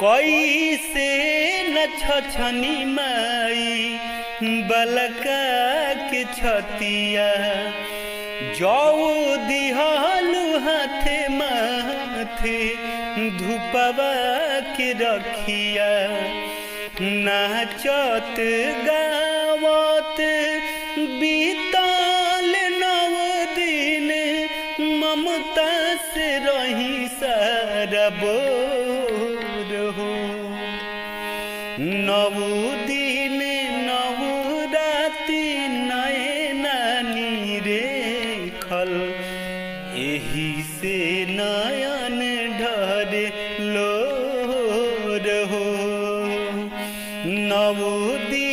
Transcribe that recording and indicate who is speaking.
Speaker 1: कोई से न छछनी माई बलका के छतिया जौ दिहलु हाथे माथे धूपवा के रखिया नाचत गावत बीतल 9 दिन ममता से रही सारा बोर हो 9 दिन 9 राति नैना निरेखल एही से नयन ढरे लोर हो 9 दिन